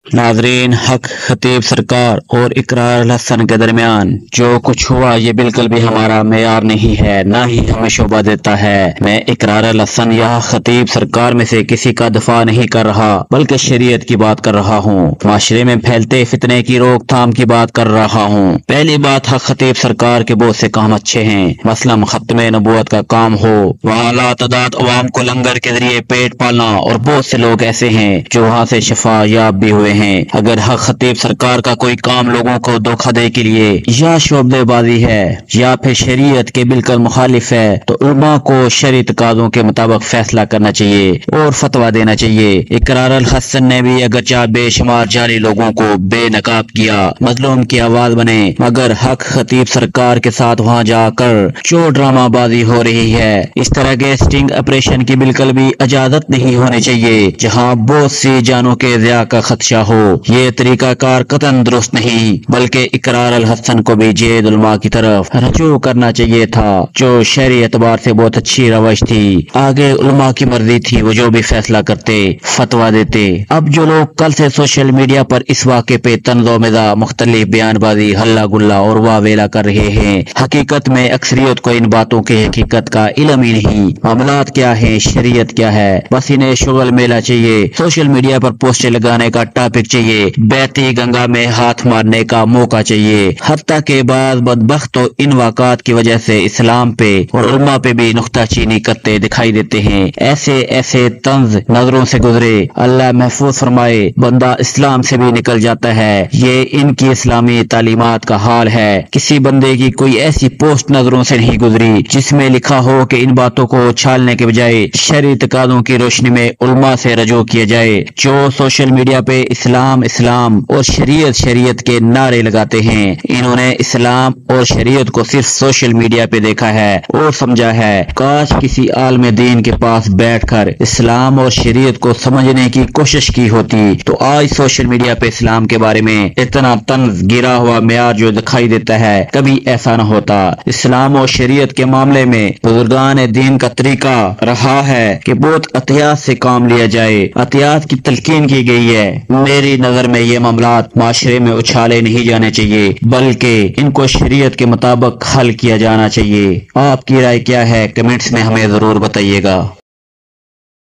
ناظرین، حق خطیب سرکار اور اقرار الحسن کے درمیان جو کچھ ہوا یہ بالکل بھی ہمارا معیار نہیں ہے، نہ ہی ہمیں شوبہ دیتا ہے۔ میں اقرار الحسن یا خطیب سرکار میں سے کسی کا دفاع نہیں کر رہا بلکہ شریعت کی بات کر رہا ہوں، معاشرے میں پھیلتے فتنے کی روک تھام کی بات کر رہا ہوں۔ پہلی بات، حق خطیب سرکار کے بہت سے کام اچھے ہیں، مثلا ختم نبوت کا کام ہو، وہاں لا تعداد عوام کو لنگر کے ذریعے پیٹ پالنا، اور بہت سے لوگ ایسے ہیں جو وہاں سے شفا یاب بھی ہوئے ہیں۔ اگر حق خطیب سرکار کا کوئی کام لوگوں کو دھوکہ دے کے لیے یا شعبدے بازی ہے یا پھر شریعت کے بالکل مخالف ہے تو علماء کو شرعی تقاضوں کے مطابق فیصلہ کرنا چاہیے اور فتویٰ دینا چاہیے۔ اقرار الحسن نے بھی اگرچہ بے شمار جعلی لوگوں کو بے نقاب کیا، مظلوم کی آواز بنے، مگر حق خطیب سرکار کے ساتھ وہاں جا کر جو ڈرامہ بازی ہو رہی ہے، اس طرح کے سٹنگ آپریشن کی بالکل بھی اجازت نہیں ہونی چاہیے جہاں بہت سی جانوں کے ضیاع کا خدشہ ہو۔ یہ طریقہ کار قطعاً درست نہیں، بلکہ اقرار الحسن کو بھی جید علماء کی طرف رجوع کرنا چاہیے تھا، جو شرعی اعتبار سے بہت اچھی روش تھی۔ آگے علماء کی مرضی تھی، وہ جو بھی فیصلہ کرتے، فتویٰ دیتے۔ اب جو لوگ کل سے سوشل میڈیا پر اس واقعے پہ طنز و مزاح، مختلف بیان بازی، ہلا گلا اور واویلا کر رہے ہیں، حقیقت میں اکثریت کو ان باتوں کی حقیقت کا علم ہی نہیں۔ معاملات کیا ہیں، شریعت کیا ہے، بس انہیں شغل میلہ چاہیے، سوشل میڈیا پر پوسٹر لگانے کا ٹاپک چاہیے، بیتی گنگا میں ہاتھ مارنے کا موقع چاہیے۔ حتیٰ کہ بعض بدبخت ان واقعات کی وجہ سے اسلام پہ اور علماء پہ بھی نکتہ چینی کرتے دکھائی دیتے ہیں۔ ایسے طنز نظروں سے گزرے، اللہ محفوظ فرمائے، بندہ اسلام سے بھی نکل جاتا ہے۔ یہ ان کی اسلامی تعلیمات کا حال ہے۔ کسی بندے کی کوئی ایسی پوسٹ نظروں سے نہیں گزری جس میں لکھا ہو کہ ان باتوں کو چھالنے کے بجائے شرعی تقاضوں کی روشنی میں علماء سے رجوع کیا جائے۔ جو سوشل میڈیا پہ اسلام اور شریعت کے نعرے لگاتے ہیں، انہوں نے اسلام اور شریعت کو صرف سوشل میڈیا پہ دیکھا ہے اور سمجھا ہے۔ کاش کسی عالم دین کے پاس بیٹھ کر اسلام اور شریعت کو سمجھنے کی کوشش کی ہوتی تو آج سوشل میڈیا پہ اسلام کے بارے میں اتنا طنز گرا ہوا معیار جو دکھائی دیتا ہے کبھی ایسا نہ ہوتا۔ اسلام اور شریعت کے معاملے میں بزرگان دین کا طریقہ رہا ہے کہ بہت احتیاط سے کام لیا جائے، احتیاط کی تلقین کی گئی ہے۔ میری نظر میں یہ معاملات معاشرے میں اچھالے نہیں جانے چاہیے بلکہ ان کو شریعت کے مطابق حل کیا جانا چاہیے۔ آپ کی رائے کیا ہے؟ کمنٹس میں ہمیں ضرور بتائیے گا۔